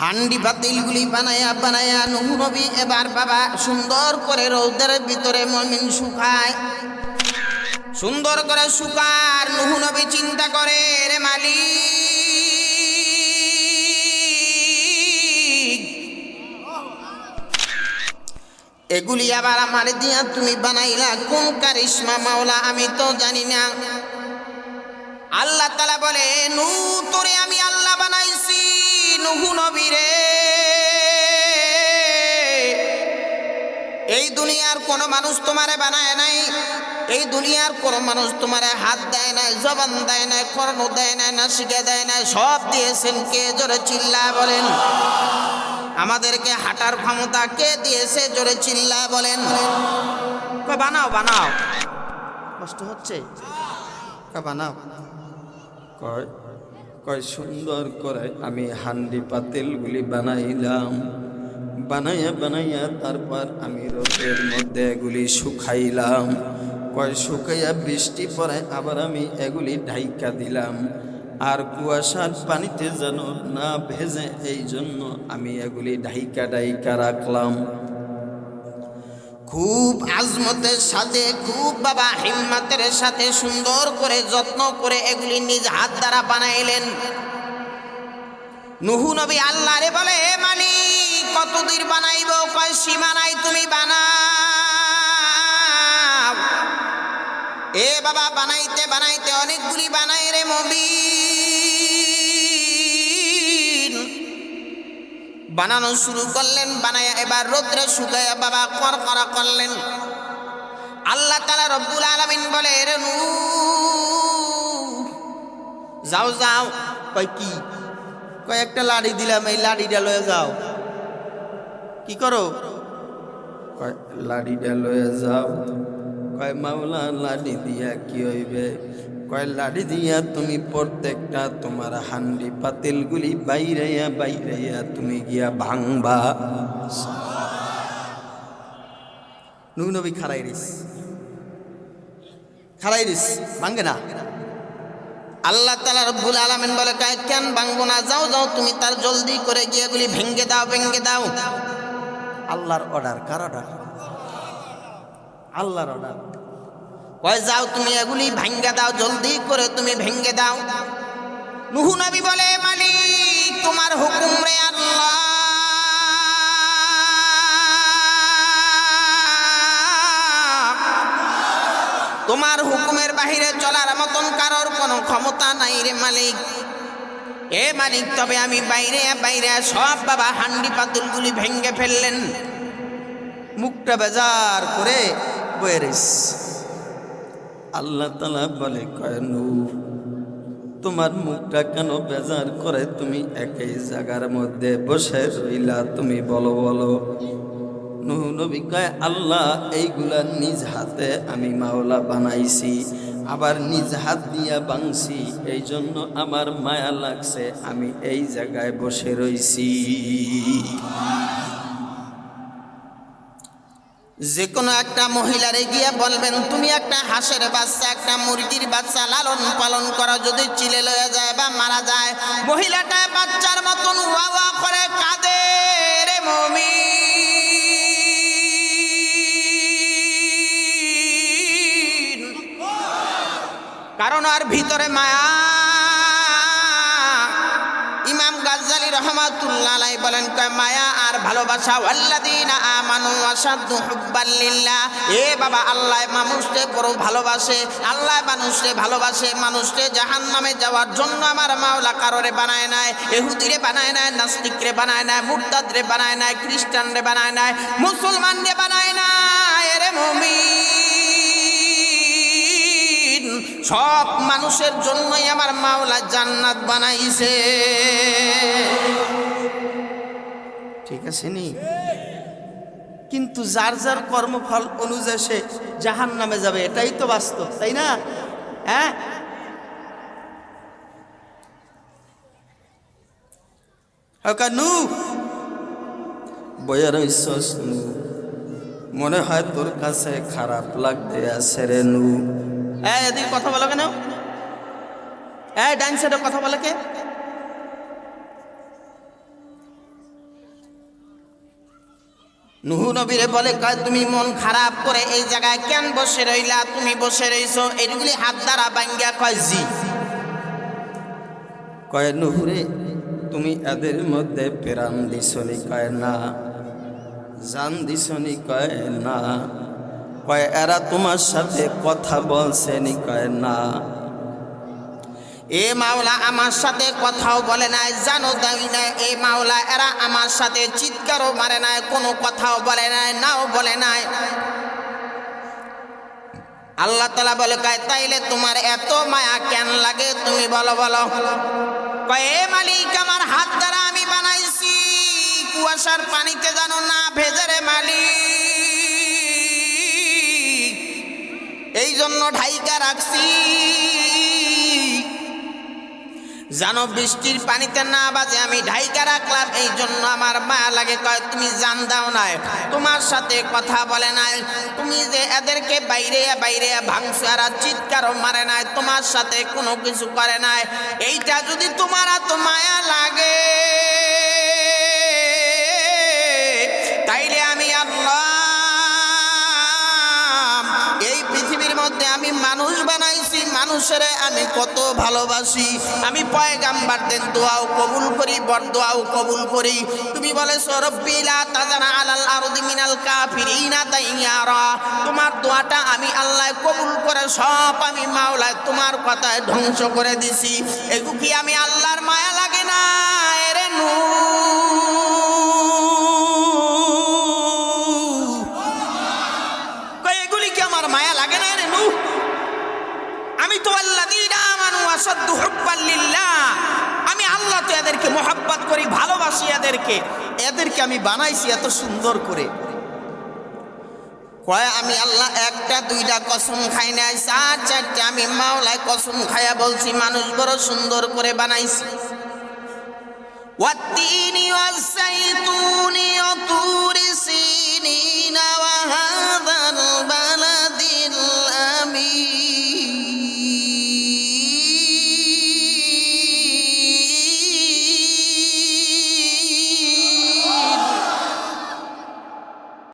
হান্ডি পাতিলগুলি বানায়া বানায়া নূহ নবী এবার বাবা সুন্দর করে রৌদের ভিতরে মুমিন শুকায়, সুন্দর করে শুকার। নূহ নবী চিন্তা করে, রে মালিক, এগুলি আবার আমার দিয়া তুমি বানাইলা, কোন কারিশমা মাওলা আমি তো জানি না। আল্লাহ তাআলা বলে, নূহ তোরে আমি আল্লাহ বানাইছি। নূহ নবী রে, এই দুনিয়ার কোন মানুষ তোমারে বানায় নাই, এই দুনিয়ার কোন মানুষ তোমারে হাত দেয় নাই, জবান দেয় নাই, কর্ণ দেয় নাই, নাসিকা দেয় নাই, সব দিয়েছেন কে? জোরে চিল্লা বলেন। আমাদেরকে হাঁটার ক্ষমতা কে দিয়েছে? জোরে চিল্লা বলেন। বানাও বানাও, কষ্ট হচ্ছে, বানাও। কয় কয় সুন্দর করে আমি হান্ডি পাতিলগুলি বানাইলাম, বানাইয়া বানাইয়া তারপর আমি রোদের মধ্যে এগুলি শুকাইলাম। কয় শুকাইয়া বৃষ্টি পরে আবার আমি এগুলি ঢাইকা দিলাম, আর কুয়াশার পানিতে যেন না ভেজে এই জন্য আমি এগুলি ঢাইকা ঢাইকা রাখলাম। খুব আজমতের সাথে, খুব বাবা হিম্মতের সাথে সুন্দর করে যত্ন করে এগুলি নিজ হাত দ্বারা বানাইলেন। নূহ নবী আল্লাহরে বলে, হে মালিক, কতদূর বানাইব? কয় সীমা নাই, তুমি বানাও। এ বাবা বানাইতে বানাইতে অনেকগুলি বানাই রে মুমিন। বানানো শুরু করলেন, বানায়া এবার রৌদ্রে শুকায়া বাবা করকরা করলেন। আল্লাহ তাআলা রব্বুল আলামিন বলে, রে নূহ যাও যাও। কয় কি? কয় একটা লাড়ি দিলাম, এই লাড়িটা লয়ে যাও। কি করো? কয় লাড়িটা লয়ে যাও। কয় মাওলা লাড়ি দিয়া কি হইবে? কয় লাড়ি দিয়া তুমি প্রত্যেকটা তোমার হান্ডি পাতিলগুলি বাইরাইয়া বাইরাইয়া তুমি গিয়া ভাঙবা। নূহ নবী খাড়াই রিস ভাঙ্গে না। আল্লাহ তাআলা রব্বুল আলামিন বলে, কেন ভাঙবো না? যাও যাও, তুমি তার জলদি করে গিয়ে এগুলি ভেঙ্গে দাও, ভেঙ্গে দাও। আল্লাহর অর্ডার। কার অর্ডার? আল্লাহর অর্ডার। কয় যাও তুমি এগুলি ভেঙ্গে দাও, জলদি করে তুমি ভেঙ্গে দাও। নূহ নবী বলে, মালিক তোমার হুকুম রে আল্লাহ। তোমার হুকুমের বাহিরে চলার মতন কারোর কোনো ক্ষমতা নাই রে মালিক। এ মালিক, তবে আমি বাইরে বাইরে সব বাবা হান্ডি পাতিলগুলি ভেঙ্গে ফেললেন। মুখটা বেজার করে বয়ে রিস। আল্লাহ তাআলা বলে, কয় নূহ তোমার মুখটা কেন বেজার করে? তুমি একই জায়গার মধ্যে বসে রইলা, তুমি বলো বলো। নূহ নবী কয়, আল্লাহ এইগুলা নিজ হাতে আমি মাওলা বানাইছি, আবার নিজ হাত দিয়া বাংছি, এই জন্য আমার মায়া লাগছে, আমি এই জায়গায় বসে রইছি। যে কোনো একটা মহিলারে গিয়া বলবেন, তুমি একটা হাঁসের বাচ্চা, একটা মুরগির বাচ্চা লালন পালন করা, যদি চিলে লয়ে যায় বা মারা যায়, মহিলাটা বাচ্চার মতন ওয়া ওয়া করে কাঁদে রে মুমিন। কারণ আর ভিতরে মায়া। ইমাম গাজ্জালী রাহমাতুল্লাহ আলাইহি বলেন, কয় মায়া আর ভালোবাসা, ওয়াল্লাযীনা আমানু আশাদ্দু হুব্বাল লিল্লাহ। এ বাবা, আল্লাহ মানুষকে বড় ভালোবাসে, আল্লাহ মানুষকে ভালোবাসে। মানুষকে জাহান্নামে যাওয়ার জন্য আমার মাওলা কারোরে বানায় নাই, ইহুদিরে বানায় নাই, নাস্তিকরে বানায় নাই, মুরতাদরে বানায় নাই, খ্রিস্টানরে বানায় নাই, মুসলমানরে বানায় নাই রে মুমিন। সব মানুষের জন্যই আমার মাওলা জান্নাত বানাইছে। ঠিক আছে নি? কিন্তু যার যার কর্মফল অনুযায়ী সে জাহান্নামে যাবে, এটাই তো বাস্তব, তাই না? হ্যাঁ, নূহ বইয়া রইছস নূহ, মনে হয় তোর কাছে খারাপ লাগতে আছে রে নূহ। এদিকে কথা বলো কেন? ডাইন সাইডে কথা বলে কে? নূহ নবীরে বলে কয় তুমি মন খারাপ করে এই জায়গায় কেন বসে রইলা, তুমি বসে রইছো এইগুলি হাত দ্বারা ভাঙ্গা কয় জি। কয় নুহুরে তুমি এদের মধ্যে প্রাণ দিছনি, কয় না। জান দিছনি, কয় না। কয় এরা তোমার সাথে কথা বলছেনি, কয় না। এ মাওলা আমার সাথে কথাও বলে নাই, জানো দাই নাই। এ মাওলা এরা আমার সাথে চিৎকারও মারে নাই, কোনো কথাও বলে নাই, নাও বলে নাই। আল্লাহ তাআলা বলে কয় তাইলে তোমার এত মায়া কেন লাগে তুমি বলো বলো। কয় এ মালিক আমার হাত দ্বারা আমি বানাইছি, কুয়াশার পানিতে জানো না ভেজে রে মালিক, এই জন্য ঢাইকা রাখছি জানো বৃষ্টির পানিতে না বাজে, আমি ঢাইকা রাখলাম এই জন্য আমার মায়া লাগে। কয় তুমি জান দাও নাই, তোমার সাথে কথা বলে নাই, তুমি যে এদেরকে বাইরে বাইরে ভাঙছো আর চিৎকারও মারে নাই, তোমার সাথে কোনো কিছু করে নাই, এইটা যদি তোমার এত মায়া লাগে তাইলে আমি আল্লাহ এই পৃথিবীর মধ্যে আমি মানুষ বানাইছি, মানুষের আমি কত ভালোবাসি, আমি পয়গাম্বারদের দোয়াও কবুল করি, বরদোয়াও কবুল করি। তুমি বলেছো রব্বি লা তাযারা আলাল আরদি মিনাল কাফিরিনা দাইয়ারা, তোমার দোয়াটা আমি আল্লাহ কবুল করে সব আমি মাওলা তোমার কথায় ধ্বংস করে দিছি। এগু কি আমি আল্লাহর মায়া লাগে না এরে এগুলি কি আমার মায়া লাগে না রে নূহ? আমি তো আল্লাযীনা আমানু আসাদ্দু হুব্বান লিল্লাহ, আমি আল্লাহ তো এদেরকে মোহাব্বত করি, ভালোবাসি এদেরকে আমি বানাইছি এত সুন্দর করে। কয় আমি আল্লাহ একটা দুইটা কসম খাই নাই, চার চারটে আমি মাওলায় কসম খায়া বলছি মানুষ বড় সুন্দর করে বানাইছি। ওয়াত্তিনি ওয়াস-সাইতুন